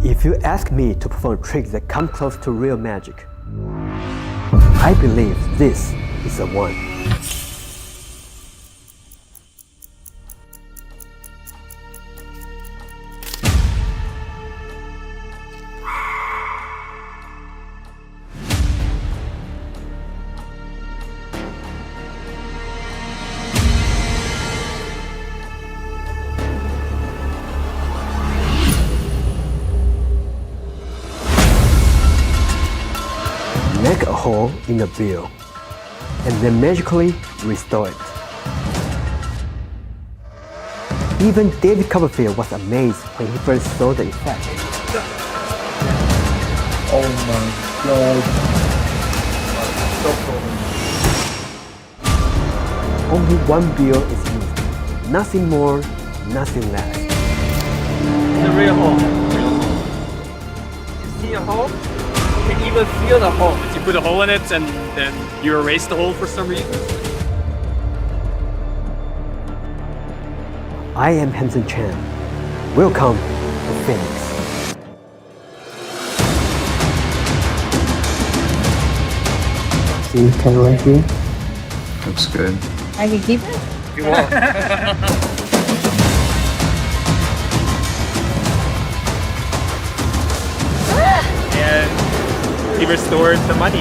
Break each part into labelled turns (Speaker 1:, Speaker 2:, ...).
Speaker 1: If you ask me to perform tricks that come close to real magic, I believe this is the one. Make a hole in the bill and then magically restore it. Even David Copperfield was amazed when he first saw the effect.
Speaker 2: Oh my god.
Speaker 1: Only one bill is used. Nothing more, nothing less.
Speaker 3: It's a real hole. You see a hole? You can even feel the hole.
Speaker 4: You put a hole in it and then you erase the hole for some reason?
Speaker 1: I am Hanson Chien. Welcome to Phoenix.
Speaker 2: See the color right here?
Speaker 5: Looks good.
Speaker 6: I can keep it?
Speaker 3: If you want.
Speaker 4: And he restored the money.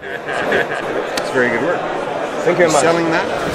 Speaker 5: It's very good work.
Speaker 3: Thank you very much.
Speaker 5: Selling that?